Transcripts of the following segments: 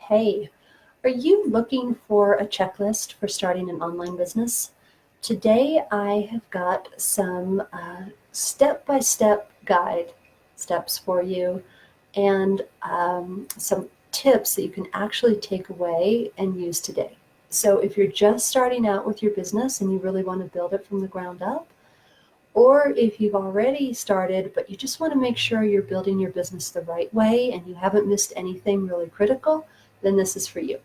Hey, are you looking for a checklist for starting an online business? Today I have got some step-by-step guide steps for you and some tips that you can actually take away and use today. So if you're just starting out with your business and you really want to build it from the ground up, or if you've already started but you just want to make sure you're building your business the right way and you haven't missed anything really critical, then this is for you.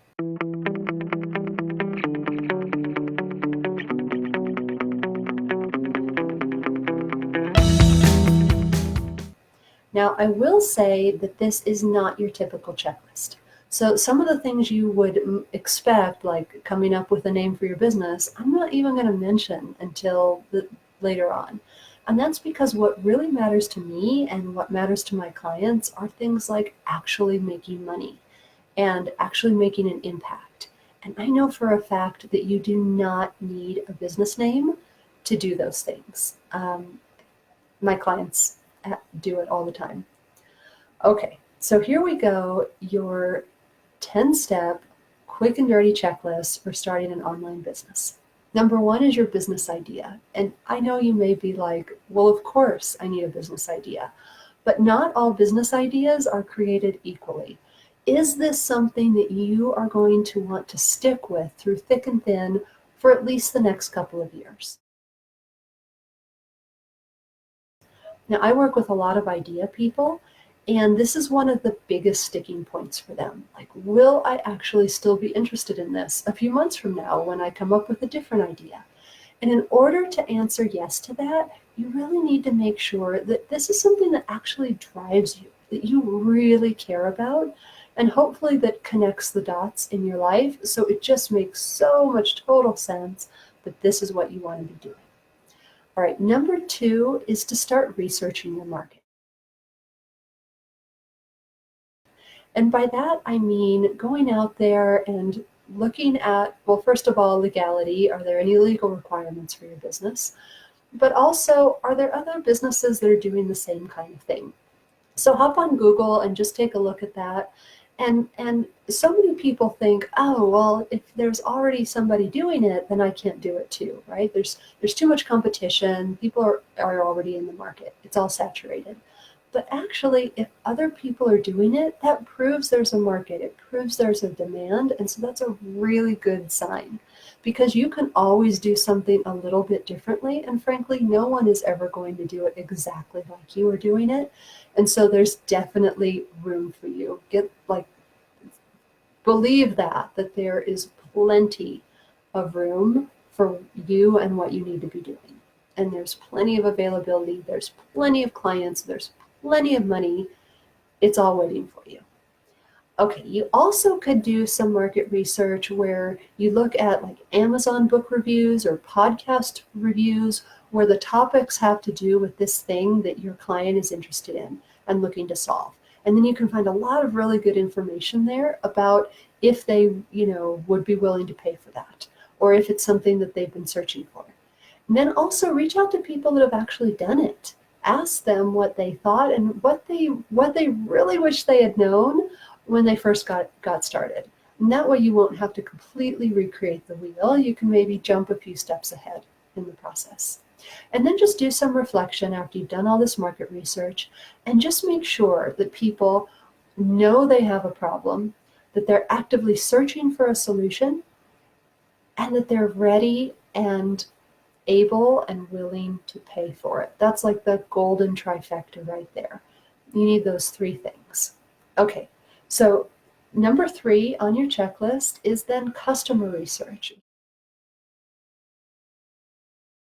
Now, I will say that this is not your typical checklist. So some of the things you would expect, like coming up with a name for your business, I'm not even going to mention until later on. And that's because what really matters to me and what matters to my clients are things like actually making money and actually making an impact. And I know for a fact that you do not need a business name to do those things. My clients do it all the time. Okay, so here we go, your 10-step quick and dirty checklist for starting an online business. Number one is your business idea. And I know you may be like, well, of course I need a business idea, but not all business ideas are created equally. Is this something that you are going to want to stick with through thick and thin for at least the next couple of years? Now, I work with a lot of idea people, and this is one of the biggest sticking points for them. Like, will I actually still be interested in this a few months from now when I come up with a different idea? And in order to answer yes to that, you really need to make sure that this is something that actually drives you, that you really care about, and hopefully that connects the dots in your life so it just makes so much total sense that this is what you want to be doing. All right, number two is to start researching your market. And by that, I mean going out there and looking at, well, first of all, legality. Are there any legal requirements for your business? But also, are there other businesses that are doing the same kind of thing? So hop on Google and just take a look at that. And so many people think, oh, well, if there's already somebody doing it, then I can't do it too, right? There's too much competition. People are already in the market. It's all saturated. But actually, if other people are doing it, that proves there's a market. It proves there's a demand. And so that's a really good sign because you can always do something a little bit differently. And frankly, no one is ever going to do it exactly like you are doing it. And so there's definitely room for you. Believe that there is plenty of room for you and what you need to be doing. And there's plenty of availability, there's plenty of clients, there's plenty of money. It's all waiting for you. Okay, you also could do some market research where you look at like Amazon book reviews or podcast reviews where the topics have to do with this thing that your client is interested in and looking to solve. And then you can find a lot of really good information there about if they, would be willing to pay for that, or if it's something that they've been searching for. And then also reach out to people that have actually done it. Ask them what they thought and what they really wish they had known when they first got started. And that way you won't have to completely recreate the wheel. You can maybe jump a few steps ahead in the process. And then just do some reflection after you've done all this market research and just make sure that people know they have a problem, that they're actively searching for a solution, and that they're ready and able and willing to pay for it. That's like the golden trifecta right there. You need those three things. Okay, so number 3 on your checklist is then customer research.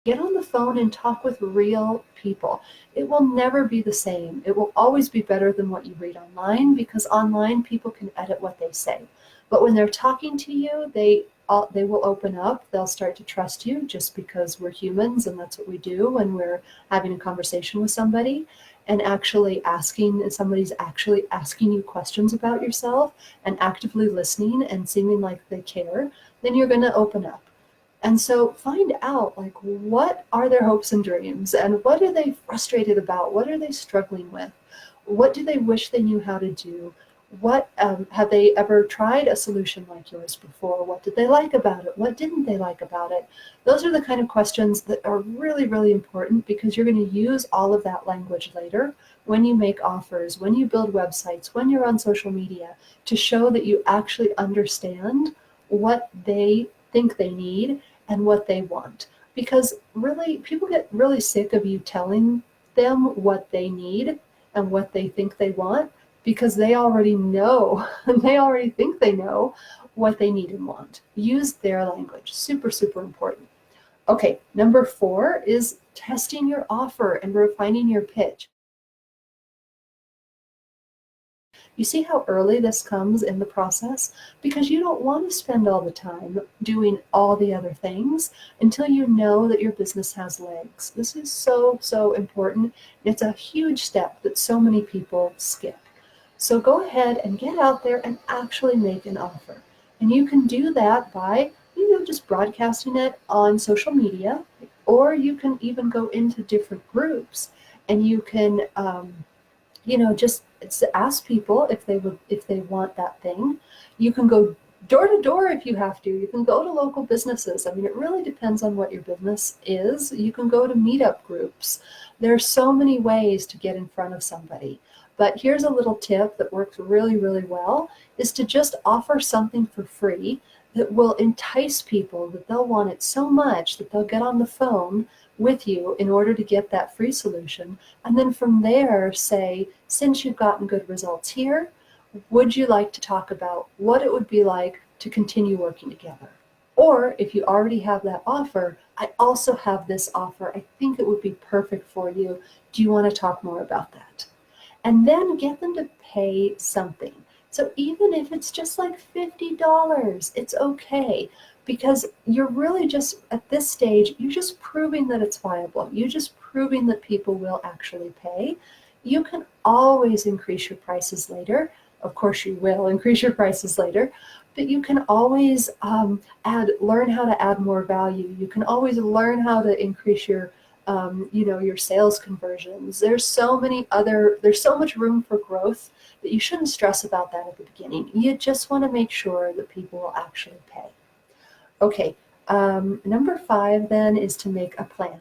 Get on the phone and talk with real people. It will never be the same. It will always be better than what you read online because online people can edit what they say. But when they're talking to you, they will open up. They'll start to trust you just because we're humans and that's what we do when we're having a conversation with somebody and somebody's actually asking you questions about yourself and actively listening and seeming like they care, then you're going to open up. And so find out, like, what are their hopes and dreams and what are they frustrated about? What are they struggling with? What do they wish they knew how to do? What have they ever tried a solution like yours before? What did they like about it? What didn't they like about it? Those are the kind of questions that are really, really important, because you're going to use all of that language later when you make offers, when you build websites, when you're on social media, to show that you actually understand what they think they need and what they want. Because really, people get really sick of you telling them what they need and what they think they want, because they already know, they already think they know what they need and want. Use their language. Super, super important. Okay, number 4 is testing your offer and refining your pitch. You see how early this comes in the process? Because you don't want to spend all the time doing all the other things until you know that your business has legs. This is so, so important. It's a huge step that so many people skip. So go ahead and get out there and actually make an offer. And you can do that by, just broadcasting it on social media, or you can even go into different groups and you can, just ask people if they want that thing. You can go door to door if you have to. You can go to local businesses. I mean, it really depends on what your business is. You can go to meetup groups. There are so many ways to get in front of somebody. But here's a little tip that works really, really well, is to just offer something for free that will entice people, that they'll want it so much that they'll get on the phone with you in order to get that free solution. And then from there say, since you've gotten good results here, would you like to talk about what it would be like to continue working together? Or if you already have that offer, I also have this offer. I think it would be perfect for you. Do you want to talk more about that? And then get them to pay something. So even if it's just like $50, it's okay, because you're really just, at this stage, you're just proving that it's viable. You're just proving that people will actually pay. You can always increase your prices later. Of course you will increase your prices later, but you can always learn how to add more value. You can always learn how to increase your your sales conversions. There's so much room for growth that you shouldn't stress about that at the beginning. You just want to make sure that people will actually pay. Okay, number 5 then is to make a plan.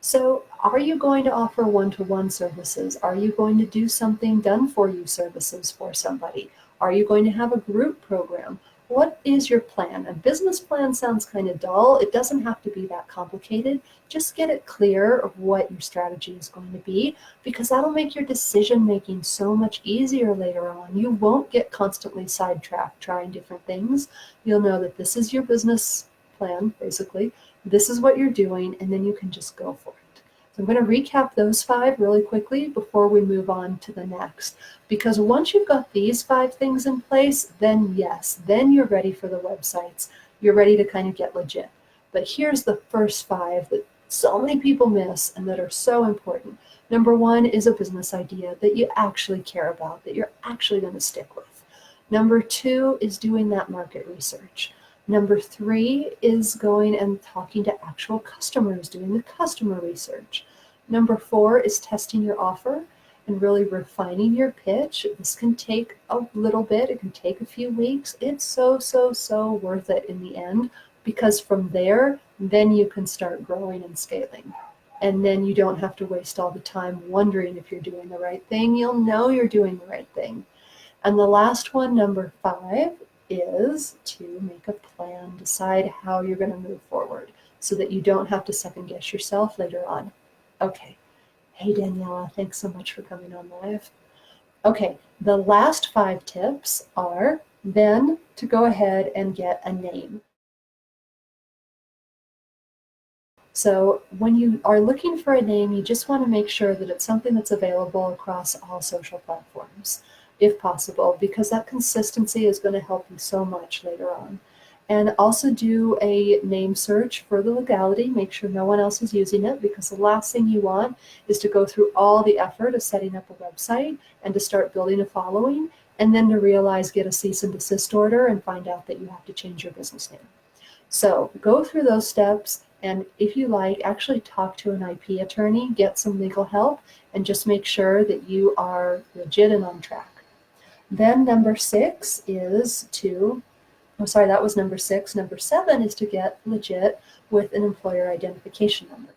So are you going to offer one-to-one services? Are you going to do something done for you services for somebody? Are you going to have a group program? What is your plan? A business plan sounds kind of dull. It doesn't have to be that complicated. Just get it clear of what your strategy is going to be, because that'll make your decision making so much easier later on. You won't get constantly sidetracked trying different things. You'll know that this is your business plan, basically. This is what you're doing, and then you can just go for it. So I'm going to recap those 5 really quickly before we move on to the next. Because once you've got these 5 things in place, then yes, then you're ready for the websites. You're ready to kind of get legit. But here's the first 5 that so many people miss and that are so important. Number 1 is a business idea that you actually care about, that you're actually going to stick with. Number 2 is doing that market research. Number 3 is going and talking to actual customers, doing the customer research. Number 4 is testing your offer and really refining your pitch. This can take a little bit. It can take a few weeks. It's so, so, so worth it in the end, because from there, then you can start growing and scaling. And then you don't have to waste all the time wondering if you're doing the right thing. You'll know you're doing the right thing. And the last one, number 5, is to make a plan, decide how you're going to move forward so that you don't have to second guess yourself later on. Okay. Hey, Daniela, thanks so much for coming on live. Okay, the last 5 tips are then to go ahead and get a name. So when you are looking for a name, you just want to make sure that it's something that's available across all social platforms, if possible, because that consistency is going to help you so much later on. And also do a name search for the legality. Make sure no one else is using it, because the last thing you want is to go through all the effort of setting up a website and to start building a following, and then to realize, get a cease and desist order and find out that you have to change your business name. So go through those steps And if you like, actually talk to an IP attorney, get some legal help, and just make sure that you are legit and on track. Then number 6 is to, oh, sorry, that was number 6. Number 7 is to get legit with an employer identification number.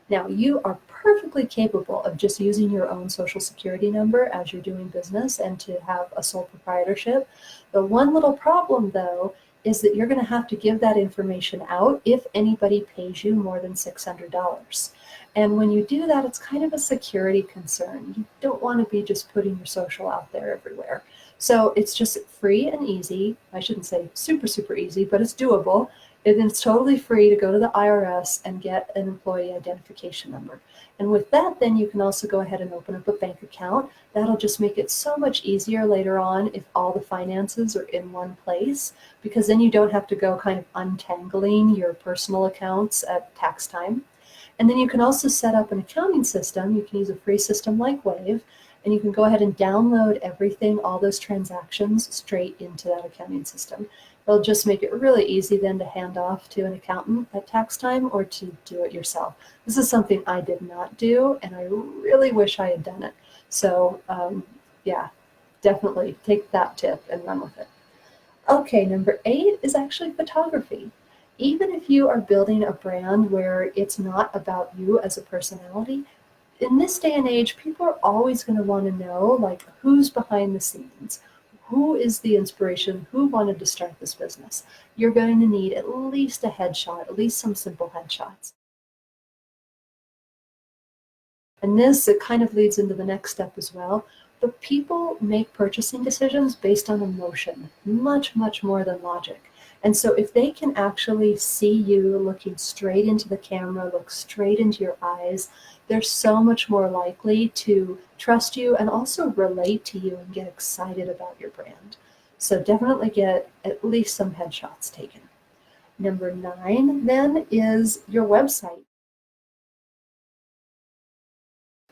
Now, you are perfectly capable of just using your own social security number as you're doing business and to have a sole proprietorship. The one little problem, though, is that you're going to have to give that information out if anybody pays you more than $600. And when you do that, it's kind of a security concern. You don't want to be just putting your social out there everywhere. So it's just free and easy. I shouldn't say super, super easy, but it's doable. It's totally free to go to the IRS and get an employee identification number. And with that, then you can also go ahead and open up a bank account. That'll just make it so much easier later on if all the finances are in one place, because then you don't have to go kind of untangling your personal accounts at tax time. And then you can also set up an accounting system. You can use a free system like Wave, and you can go ahead and download everything, all those transactions, straight into that accounting system. It'll just make it really easy then to hand off to an accountant at tax time or to do it yourself. This is something I did not do, and I really wish I had done it. So yeah, definitely take that tip and run with it. Okay, number 8 is actually photography. Even if you are building a brand where it's not about you as a personality, in this day and age, people are always going to want to know, like, who's behind the scenes. Who is the inspiration? Who wanted to start this business? You're going to need at least a headshot, at least some simple headshots. And this, it kind of leads into the next step as well. But people make purchasing decisions based on emotion, much, much more than logic. And so if they can actually see you looking straight into the camera, look straight into your eyes, they're so much more likely to trust you and also relate to you and get excited about your brand. So definitely get at least some headshots taken. Number 9 then is your website.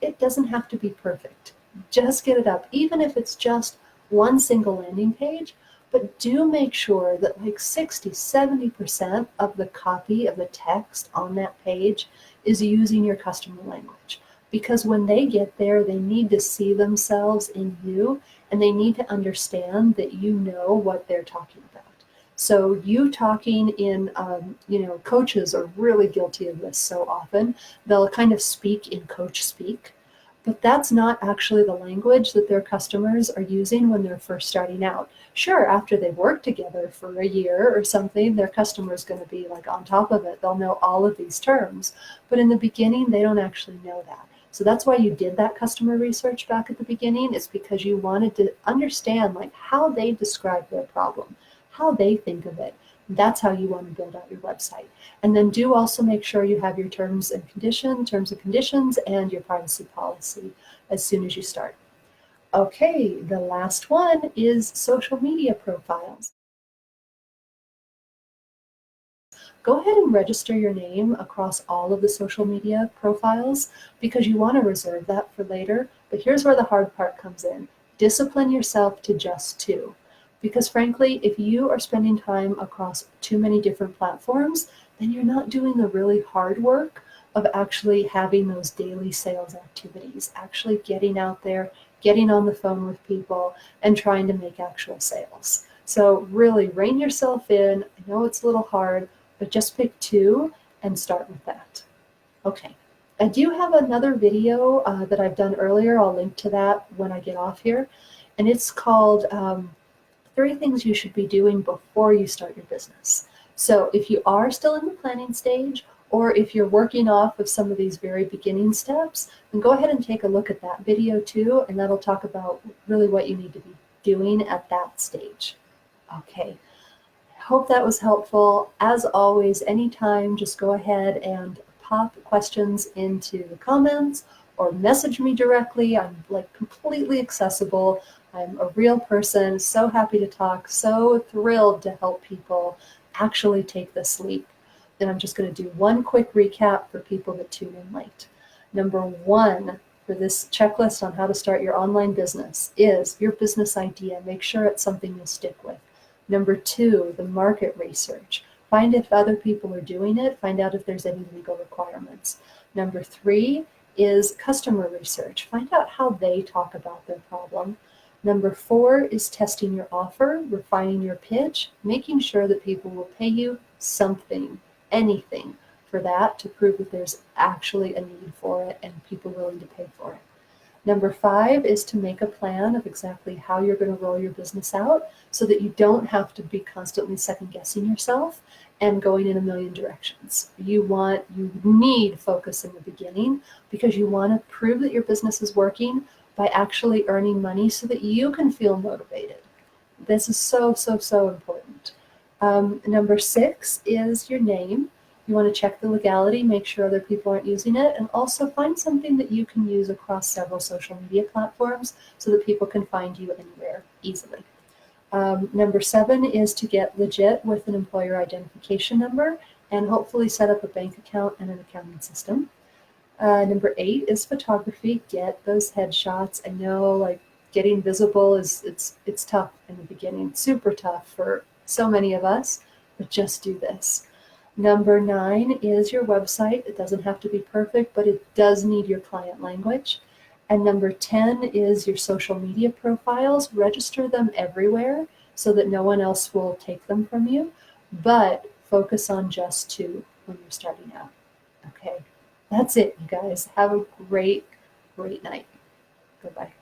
It doesn't have to be perfect. Just get it up, even if it's just one single landing page, but do make sure that like 60-70% of the copy of the text on that page is using your customer language. Because when they get there, they need to see themselves in you, and they need to understand that you know what they're talking about. So you talking in, coaches are really guilty of this so often. They'll kind of speak in coach speak, but that's not actually the language that their customers are using when they're first starting out. Sure, after they've worked together for a year or something, their customer is going to be like on top of it. They'll know all of these terms, but in the beginning, they don't actually know that. So that's why you did that customer research back at the beginning. It's because you wanted to understand like how they describe their problem, how they think of it. That's how you want to build out your website. And then do also make sure you have your terms and conditions, and your privacy policy as soon as you start. Okay, the last one is social media profiles. Go ahead and register your name across all of the social media profiles because you want to reserve that for later. But here's where the hard part comes in. Discipline yourself to just 2. Because frankly, if you are spending time across too many different platforms, then you're not doing the really hard work of actually having those daily sales activities, actually getting out there, getting on the phone with people, and trying to make actual sales. So really rein yourself in. I know it's a little hard, but just pick 2 and start with that. Okay. I do have another video that I've done earlier. I'll link to that when I get off here. And it's called 3 things you should be doing before you start your business. So if you are still in the planning stage, or if you're working off of some of these very beginning steps, then go ahead and take a look at that video too, and that'll talk about really what you need to be doing at that stage. Okay, I hope that was helpful. As always, anytime, just go ahead and pop questions into the comments or message me directly. I'm like completely accessible. I'm a real person, so happy to talk, so thrilled to help people actually take this leap. Then I'm just going to do one quick recap for people that tune in late. Number 1 for this checklist on how to start your online business is your business idea. Make sure it's something you'll stick with. Number 2, the market research. Find if other people are doing it. Find out if there's any legal requirements. Number 3 is customer research. Find out how they talk about their problem. Number 4 is testing your offer, refining your pitch, making sure that people will pay you something, anything, for that to prove that there's actually a need for it and people willing to pay for it. Number 5 is to make a plan of exactly how you're going to roll your business out so that you don't have to be constantly second guessing yourself and going in a million directions. You need focus in the beginning because you want to prove that your business is working by actually earning money so that you can feel motivated. This is so, so, so important. Number 6 is your name. You want to check the legality, make sure other people aren't using it, and also find something that you can use across several social media platforms so that people can find you anywhere easily. Number 7 is to get legit with an employer identification number and hopefully set up a bank account and an accounting system. Number 8 is photography. Get those headshots. I know, like, getting visible it's tough in the beginning, super tough for so many of us, but just do this. Number 9 is your website. It doesn't have to be perfect, but it does need your client language. And number 10 is your social media profiles. Register them everywhere so that no one else will take them from you, but focus on just 2 when you're starting out. Okay, that's it, you guys. Have a great, great night. Goodbye.